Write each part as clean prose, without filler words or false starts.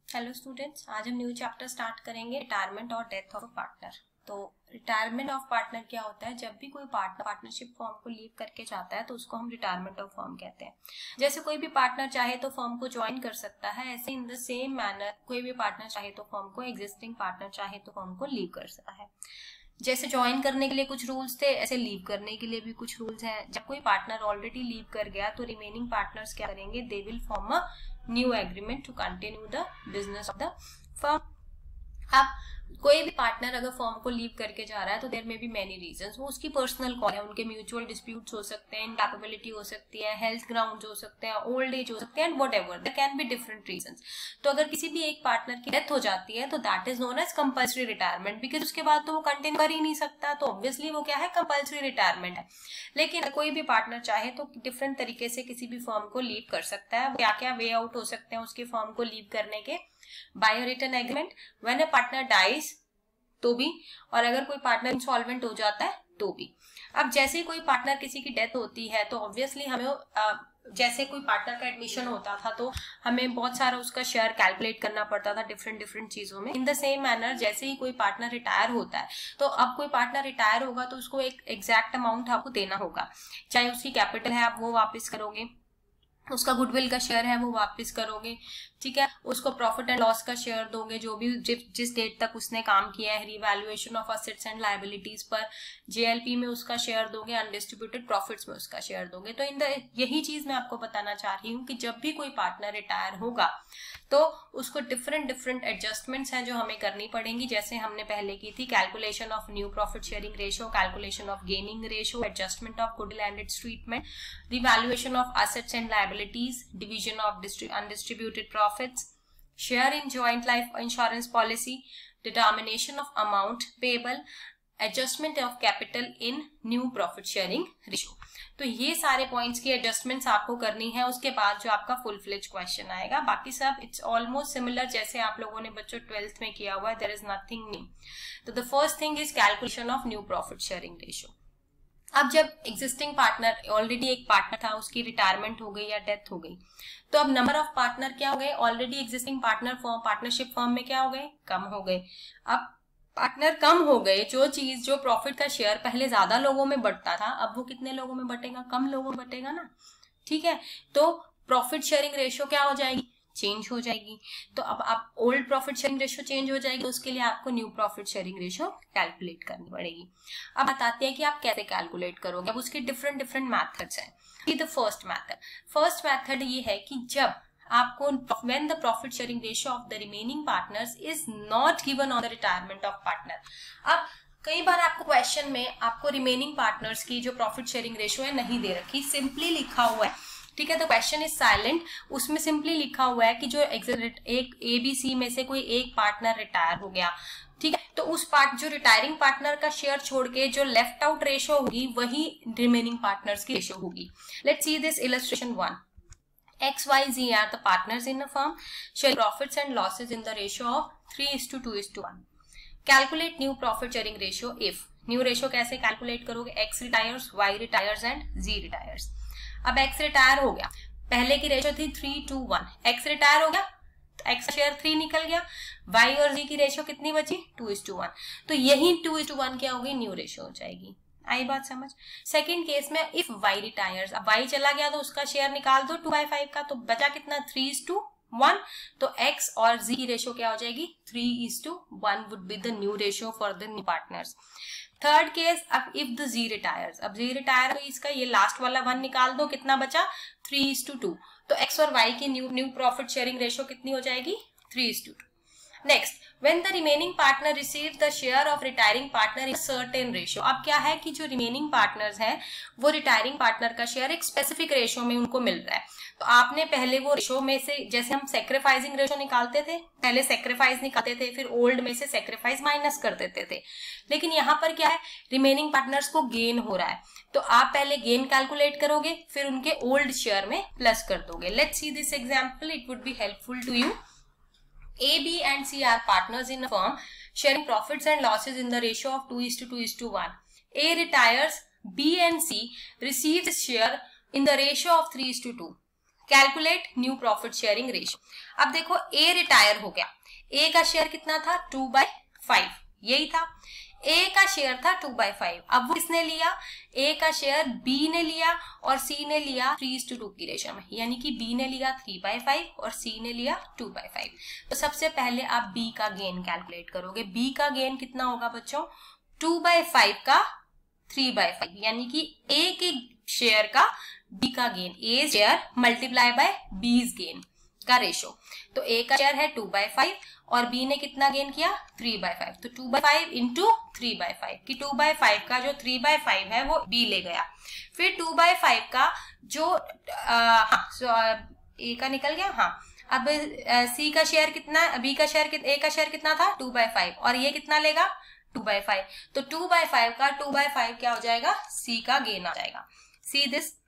Hello students, आज हम new chapter start करेंगे रिटायरमेंट और डेथ ऑफ पार्टनर। तो रिटायरमेंट ऑफ पार्टनर क्या होता है? जब भी कोई पार्टनर पार्टनरशिप फर्म को लीव करके जाता है तो उसको हम रिटायरमेंट ऑफ फर्म कहते हैं। जैसे कोई भी पार्टनर चाहे तो फर्म को ज्वाइन कर सकता है, ऐसे इन द सेम मैनर कोई भी पार्टनर चाहे तो फर्म को, एग्जिस्टिंग पार्टनर चाहे तो फर्म को लीव कर सकता है। जैसे ज्वाइन करने के लिए कुछ रूल्स थे, ऐसे लीव करने के लिए भी कुछ रूल्स हैं। जब कोई पार्टनर ऑलरेडी लीव कर गया तो रिमेनिंग पार्टनर्स क्या करेंगे? They will form a new agreement to continue the business of the firm. अब कोई भी पार्टनर अगर फर्म को लीव करके जा रहा है तो देयर में बी मेनी रीजंस। वो उसकी पर्सनल कॉल है, उनके म्यूचुअल डिस्प्यूट्स हो सकते हैं, इनकैपेबिलिटी हो सकती है, हेल्थ ग्राउंड्स हो सकते हैं, ओल्ड एज हो सकते हैं, and whatever there can be different reasons. तो अगर किसी भी एक पार्टनर की डेथ हो जाती है तो that is known as compulsory retirement, because उसके बाद तो वो कंटिन्यू कर ही नहीं सकता, तो ऑब्वियसली वो क्या है? कंपल्सरी रिटायरमेंट है। लेकिन कोई भी पार्टनर चाहे तो डिफरेंट तरीके से किसी भी फर्म को लीव कर सकता है। क्या क्या वे आउट हो सकते हैं उसके फर्म को लीव करने के? By written agreement, when a partner dies तो भी, और अगर कोई पार्टनर इंसॉल्वेंट हो जाता है तो भी। अब जैसे कोई पार्टनर किसी की डेथ होती है तो ऑब्वियसली हमें जैसे कोई पार्टनर का एडमिशन होता था तो हमें बहुत सारा उसका शेयर कैलकुलेट करना पड़ता था डिफरेंट चीजों में। इन द सेम मैनर जैसे ही कोई पार्टनर रिटायर होता है तो अब कोई पार्टनर रिटायर होगा तो उसको एक एग्जैक्ट अमाउंट आपको देना होगा। चाहे उसकी कैपिटल है आप वो वापस करोगे, उसका गुडविल का शेयर है वो वापस करोगे, ठीक है, उसको प्रॉफिट एंड लॉस का शेयर दोगे जो भी जिस डेट तक उसने काम किया है, revaluation of assets and liabilities पर जेएलपी में उसका शेयर दोगे, अनडिस्ट्रीब्यूटेड प्रॉफिट्स में उसका शेयर दोगे। तो यही चीज मैं आपको बताना चाह रही हूँ कि जब भी कोई पार्टनर रिटायर होगा तो उसको डिफरेंट एडजस्टमेंट्स हैं जो हमें करनी पड़ेंगी। जैसे हमने पहले की थी calculation of new profit sharing ratio, calculation of gaining ratio, adjustment of goodwill and it's treatment, revaluation of assets and liabilities, division of undistributed profits, share in joint life insurance policy, determination of amount payable, adjustment of capital in new profit sharing ratio। तो ये सारे points की adjustments आपको करनी है। उसके बाद जो आपका फुल फ्लेज क्वेश्चन आएगा, बाकी सब इट्स ऑलमोस्ट सिमिलर जैसे आप लोगों ने बच्चों 12th में किया हुआ है, देयर इज नथिंग न्यू। तो the first thing is calculation of new profit sharing ratio. अब जब एग्जिस्टिंग पार्टनर, ऑलरेडी एक पार्टनर था, उसकी रिटायरमेंट हो गई या डेथ हो गई, तो अब नंबर ऑफ पार्टनर क्या हो गए? Already existing partner firm, partnership firm में क्या हो गए? कम हो गए। अब पार्टनर कम हो गए, जो प्रॉफिट का शेयर पहले ज्यादा लोगों में बंटता था अब वो कितने लोगों में बटेगा? कम लोगों में बटेगा ना, ठीक है। तो प्रॉफिट शेयरिंग रेशियो क्या हो जाएगी? चेंज हो जाएगी। तो अब आप old profit sharing ratio change हो जाएगी, उसके लिए आपको new profit sharing ratio calculate करनी पड़ेगी। अब बताते हैं कि आप कैसे कैलकुलेट करोगे। अब उसके डिफरेंट मेथड्स हैं। द फर्स्ट मेथड ये है कि जब आपको when the profit sharing ratio of the remaining partners is not given on the retirement of partner। अब कई बार आपको क्वेश्चन में आपको रिमेनिंग पार्टनर्स की जो प्रॉफिट शेयरिंग रेशियो है नहीं दे रखी, सिंपली लिखा हुआ है, ठीक है। तो क्वेश्चन इज साइलेंट, उसमें सिंपली लिखा हुआ है कि जो एक ABC में से कोई एक पार्टनर रिटायर हो गया, ठीक है, तो उस जो रिटायरिंग पार्टनर का शेयर छोड़ के जो लेफ्ट आउट रेशियो होगी वही रिमेनिंग पार्टनर्स की रेशियो होगी। Let's see this illustration 1। X, Y, Z are the partners in a firm, share profits and losses in the ratio of 3:2:1। Calculate new profit sharing ratio if। New ratio कैसे calculate करोगे? X retires, Y retires and Z retires। अब X retire हो गया, पहले की ratio थी 3:1, X retire हो गया तो X का शेयर 3 निकल गया, Y और Z की रेशियो कितनी बची? 2:1। तो यही 2:1 क्या होगी? न्यू रेशियो हो जाएगी। आई बात समझ? सेकंड केस में इफ Y रिटायर्स, अब Y चला गया तो उसका शेयर निकाल दो 2/5 का, तो बचा कितना? 3:1। तो X और Z की रेशियो क्या हो जाएगी? 3:1 would be the new ratio for the new partners. Third case, अब इफ द Z रिटायर्स, अब Z रिटायर तो इसका ये लास्ट वाला 1 निकाल दो, कितना बचा? 3:2। तो X और Y की न्यू प्रॉफिट शेयरिंग रेशियो कितनी हो जाएगी? 3:2। Next, when the remaining partner receives the share of retiring partner in a certain ratio। अब क्या है कि जो रिमेनिंग पार्टनर्स हैं वो रिटायरिंग पार्टनर का शेयर एक स्पेसिफिक रेशियो में उनको मिल रहा है। तो आपने पहले वो रेशियो में से, जैसे हम सेक्रीफाइसिंग रेशियो निकालते थे, पहले सेक्रीफाइस निकालते थे, फिर ओल्ड में से सेक्रीफाइस माइनस कर देते थे, लेकिन यहाँ पर क्या है? रिमेनिंग पार्टनर्स को गेन हो रहा है, तो आप पहले गेन कैलकुलेट करोगे, फिर उनके ओल्ड शेयर में प्लस कर दोगे। Let's see this example, it would be helpful to you. A, B and C are partners in a firm sharing profits and losses in the ratio of 2:1। A retires, B and C receives share in the ratio of 3:2। Calculate new profit sharing ratio. अब देखो ए retire हो गया, ए का share कितना था 2/5, यही था। ए का शेयर था 2/5, अब वो किसने लिया, ए का शेयर बी ने लिया और सी ने लिया 3:2 की रेशियो में, यानी कि बी ने लिया 3/5 और सी ने लिया 2/5। तो सबसे पहले आप बी का गेन कैलकुलेट करोगे। बी का गेन कितना होगा बच्चों, 2/5 का 3/5, यानी कि ए के शेयर का बी का gain, A share multiply by बीज गेन का रेशो। तो ए का शेयर है 2/5 और बी ने कितना गेन किया 3/5, तो 2/5 इंटू 3/5 कि 2/5 का जो 3/5 है वो बी ले गया। फिर 2/5 का जो ए का निकल गया, हाँ। अब सी का शेयर कितना, बी का शेयर, ए का शेयर कितना था 2/5 और ये कितना लेगा 2/5, तो 2/5 का 2/5 क्या हो जाएगा, सी का गेन आ जाएगा। सी दिस,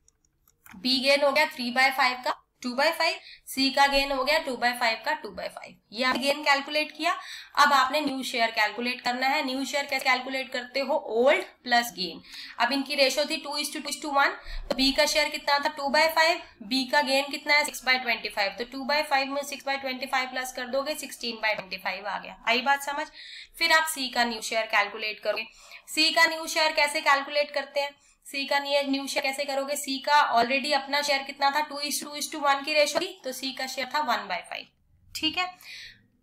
बी गेन हो गया 3/5 का 2/5, सी का गेन हो गया 2/5 का 2/5। ये आपने गेन कैलकुलेट किया। अब आपने न्यू शेयर कैलकुलेट करना है। न्यू शेयर कैसे कैलकुलेट करते हो, ओल्ड प्लस गेन। अब इनकी रेशो थी 2:1, तो बी का शेयर कितना था 2/5, बी का गेन कितना है 6/25, तो 2/5 में 6/25 प्लस कर दोगे 16/25 आ गया। आई बात समझ। फिर आप सी का न्यू शेयर कैलकुलेट करोगे। सी का न्यू शेयर कैसे कैलकुलेट करते हैं, सी का न्यू शेयर कैसे करोगे, सी का ऑलरेडी अपना शेयर कितना था 2:1 की रेशो थी, तो सी का शेयर था 1/5, ठीक है।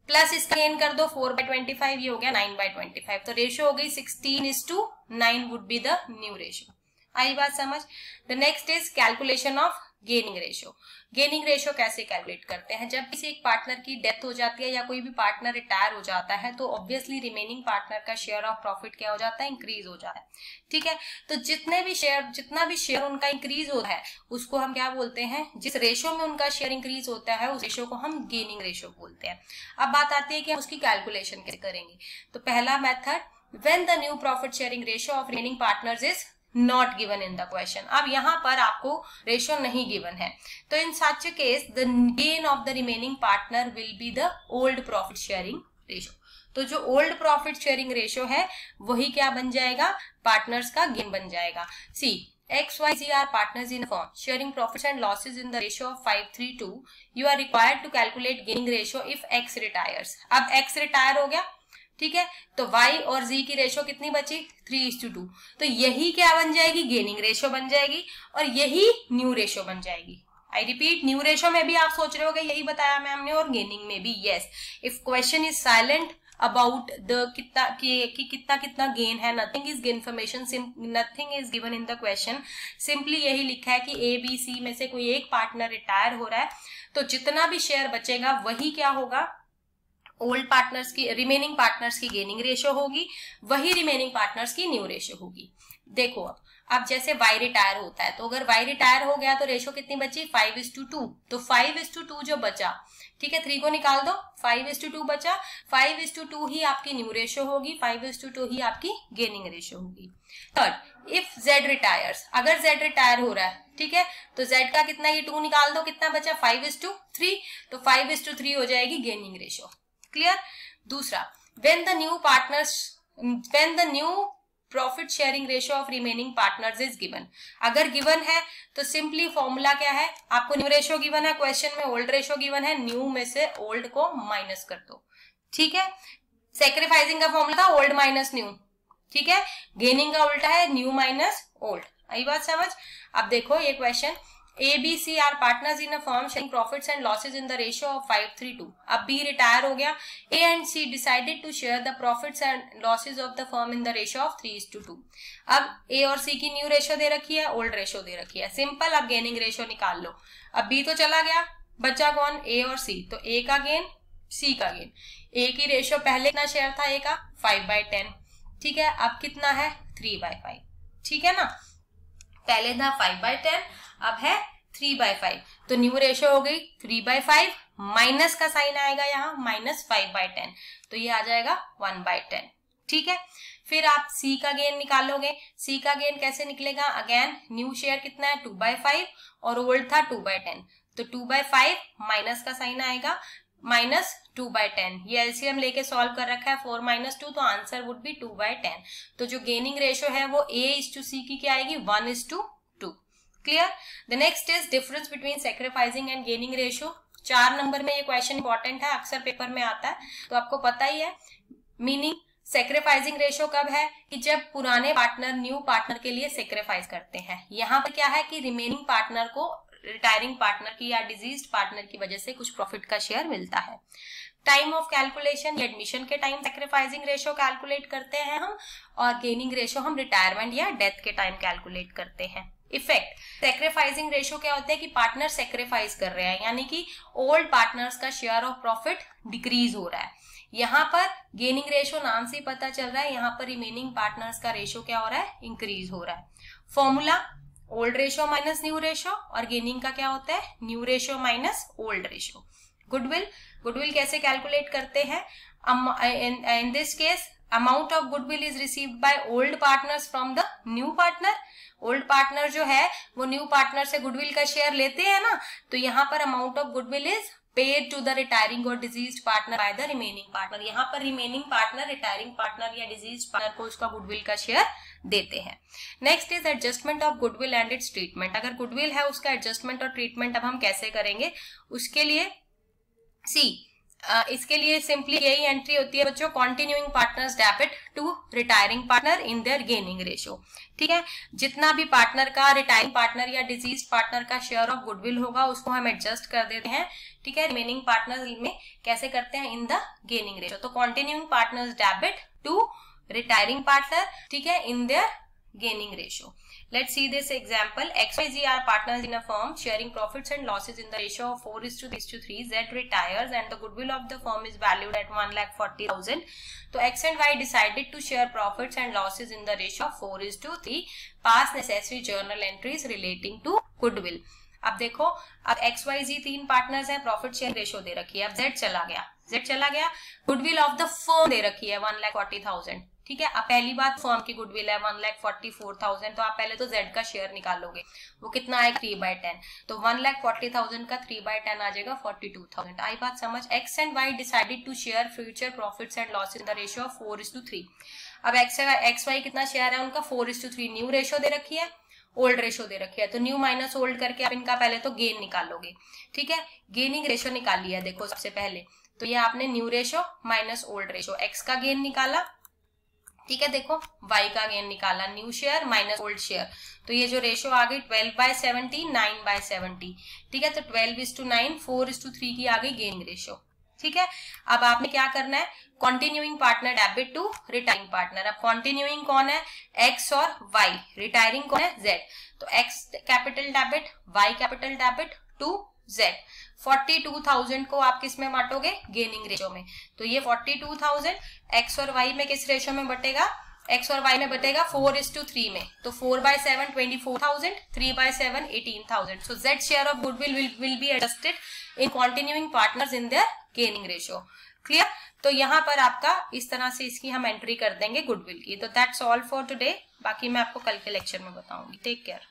प्लस इसका गेन कर दो 4/25, ये हो गया 9/25, तो रेशो हो गई 16:9 would be the new ratio. आई बात समझ। The next is calculation of gaining ratio. Gaining ratio कैसे कैलकुलेट करते हैं, जब किसी एक पार्टनर की डेथ हो जाती है या कोई भी पार्टनर रिटायर हो जाता है तो ऑब्वियसली रिमेनिंग पार्टनर का शेयर ऑफ प्रॉफिट क्या हो जाता है, इंक्रीज हो जाता है, ठीक है। तो जितना भी शेयर उनका इंक्रीज होता है उसको हम क्या बोलते हैं, जिस रेशो में उनका शेयर इंक्रीज होता है उस रेशो को हम गेनिंग रेशो बोलते हैं। अब बात आती है कि हम उसकी कैलकुलेशन कैसे करेंगे। तो पहला method, when the new profit sharing ratio of remaining partners is not given in the question. अब यहाँ पर आपको रेशो नहीं गिवन है, तो in such case the gain of the remaining partner will be the old profit sharing ratio. तो जो old profit sharing ratio है वही क्या बन जाएगा, पार्टनर्स का गेन बन जाएगा। सी X, Y, Z are partners in a firm sharing profits and losses in the ratio of 5:3:2. You are required to calculate gaining ratio if X retires. अब X retire हो गया, ठीक है, तो Y और Z की रेशो कितनी बची 3:2, तो यही क्या बन जाएगी, गेनिंग रेशो बन जाएगी और यही न्यू रेशो बन जाएगी। आई रिपीट, न्यू रेशो में भी आप सोच रहे होगे यही बताया मैम ने, और गेनिंग में भी yes. If question is silent about the कितना गेन है, nothing is information, nothing is given in the question, simply यही लिखा है कि ABC में से कोई एक पार्टनर रिटायर हो रहा है तो जितना भी शेयर बचेगा वही क्या होगा, ओल्ड पार्टनर्स की, रिमेनिंग पार्टनर्स की गेनिंग रेशो होगी, वही रिमेनिंग पार्टनर्स की न्यू रेशो होगी। देखो अब जैसे Y रिटायर होता है तो अगर Y रिटायर हो गया तो रेशो कितनी बची 5:2, तो 5:2 जो बचा, ठीक है, 3 को निकाल दो, 5:2 बचा, 5:2 ही आपकी न्यू रेशो होगी, 5:2 ही आपकी गेनिंग रेशो होगी। थर्ड, इफ Z रिटायर्स, अगर Z रिटायर हो रहा है, ठीक है, तो Z का कितना, ये 2 निकाल दो, कितना बचा 5:3, तो 5:3 हो जाएगी गेनिंग रेशो। क्लियर। दूसरा, when the new profit sharing ratio of remaining partners is given, अगर गिवन है तो सिंपली फॉर्मूला क्या है, आपको न्यू रेशो गिवन है, क्वेश्चन में ओल्ड रेशो गिवन है, न्यू में से ओल्ड को माइनस कर दो, ठीक है। सैक्रिफाइसिंग का फॉर्मूला था ओल्ड माइनस न्यू, ठीक है। गेनिंग का उल्टा है न्यू माइनस ओल्ड। आई बात समझ। अब देखो ये question, ABC are partners in a firm sharing profits and losses in the ratio of 5:3:2. अब B रिटायर हो गया, A and C decided to share the profits and losses of the firm in the ratio of 3:2. अब A और C की new ratio दे रखी है, old ratio दे रखी है, सिंपल। अब गेनिंग रेशो निकाल लो। अब B तो चला गया, बचा कौन, A और C, तो A का गेन C का गेन। A की रेशो पहले कितना शेयर था A का 5/10, ठीक है, अब कितना है 3/5, ठीक है ना, पहले था 5/10 अब है 3/5, तो न्यू रेशो हो गई 3/5, माइनस का साइन आएगा यहाँ -5/10, तो ये आ जाएगा 1/10, ठीक है। फिर आप C का गेन निकालोगे। C का गेन कैसे निकलेगा, अगेन न्यू शेयर कितना है 2/5 और ओल्ड था 2/10, तो 2/5 माइनस का साइन आएगा -2/10, ये एलसीएम लेके सॉल्व कर रखा है 4 - 2, तो आंसर वुड बी 2/10। तो जो गेनिंग रेशो है वो A/C की क्या आएगी 1:2। Clear. The next is difference between sacrificing and gaining ratio. 4 number में ये क्वेश्चन इंपॉर्टेंट है, अक्सर पेपर में आता है, तो आपको पता ही है। मीनिंग सेक्रीफाइसिंग रेशियो कब है कि जब पुराने पार्टनर न्यू पार्टनर के लिए सेक्रीफाइस करते हैं। यहाँ पर क्या है कि रिमेनिंग पार्टनर को रिटायरिंग पार्टनर की या डिजीज्ड पार्टनर की वजह से कुछ प्रॉफिट का शेयर मिलता है। टाइम ऑफ कैलकुलेशन, एडमिशन के टाइम सेक्रीफाइसिंग रेशियो कैलकुलेट करते हैं हम, और गेनिंग रेशियो हम रिटायरमेंट या डेथ के टाइम कैलकुलेट करते हैं। इफेक्ट, सेक्रीफाइसिंग रेशियो क्या होता है कि पार्टनर सेक्रीफाइस कर रहे हैं, यानी कि ओल्ड पार्टनर्स का शेयर ऑफ प्रॉफिट डिक्रीज हो रहा है। यहाँ पर गेनिंग रेशियो नाम से ही पता चल रहा है, यहाँ पर रिमेनिंग पार्टनर्स का रेशियो क्या हो रहा है, इंक्रीज हो रहा है। Formula old ratio minus new ratio, और गेनिंग का क्या होता है, new ratio minus old ratio. Goodwill कैसे कैलकुलेट करते हैं, in this case amount of goodwill is received by old partners from the new partner. Old partner जो है वो न्यू पार्टनर से गुडविल का शेयर लेते हैं ना, तो यहाँ पर amount of goodwill is paid to the retiring और deceased partner by the remaining partner. यहाँ पर रिमेनिंग पार्टनर रिटायरिंग पार्टनर या डिजीज्ड पार्टनर को उसका गुडविल का शेयर देते हैं। Next is adjustment of goodwill and it's treatment. अगर गुडविल है उसका एडजस्टमेंट और ट्रीटमेंट अब हम कैसे करेंगे, उसके लिए इसके लिए सिंपली यही एंट्री होती है बच्चों, continuing partners debit to retiring partner in their gaining ratio. ठीक है, जितना भी पार्टनर का रिटायरिंग पार्टनर या डिजीज पार्टनर का शेयर ऑफ गुडविल होगा उसको हम एडजस्ट कर देते हैं। ठीक है, रिमेनिंग पार्टनर में कैसे करते हैं, इन द गेनिंग रेशियो। तो continuing partners debit to retiring partner, ठीक है, in their gaining ratio. Let's see this example. XYZ are partners in a firm sharing profits and losses in the ratio of 4:3. Z retires and the goodwill of the firm is valued at 1,40,000. So X and Y decided to share profits and losses in the ratio of 4:3. Pass necessary journal entries relating to goodwill. अब देखो, अब XYZ 3 partners हैं, profit share ratio दे रखी है। अब Z चला गया, goodwill of the firm दे रखी है 1,40,000। ठीक है, अब पहली बात फर्म की गुडविल है 1,44,000, तो आप पहले तो Z का शेयर निकालोगे, वो कितना है 3/10, तो 1,40,000 का 3/10 आ जाएगा 42,000। आई बात समझ। X and Y decided to share future profits and losses in the ratio of 4:3। अब XY कितना शेयर है उनका, 4:3। न्यू रेशियो दे रखी है, ओल्ड रेशियो दे रखी है, तो न्यू माइनस ओल्ड करके आप इनका पहले तो गेन निकालोगे। ठीक है, गेनिंग रेशियो निकाल लिया। देखो सबसे पहले तो ये आपने new ratio minus old ratio, x का गेन निकाला। ठीक है, देखो वाई का गेन निकाला, new share minus old share, तो ये जो रेशियो आ गई 12/70, 9/70। ठीक है, तो 12:9, 4:3 की आ गई गेनिंग रेशियो। ठीक है, अब आपने क्या करना है, continuing partner debit to retiring partner. अब कॉन्टिन्यूइंग कौन है, एक्स और वाई, रिटायरिंग कौन है, जेड। तो X capital debit, Y capital debit to Z. 42,000 को आप किस में बांटोगे, गेनिंग रेशियो में। तो ये 42,000 एक्स और वाई में किस रेशियो में बटेगा, एक्स और वाई में बटेगा 4:3 में। तो 4/7 24,000, 3/7 18,000। सो Z share of goodwill will be adjusted in continuing partners in their gaining ratio. Clear. तो यहाँ पर आपका इस तरह से इसकी हम एंट्री कर देंगे गुडविल की। तो दैट्स ऑल फॉर टुडे, बाकी मैं आपको कल के लेक्चर में बताऊंगी। Take care.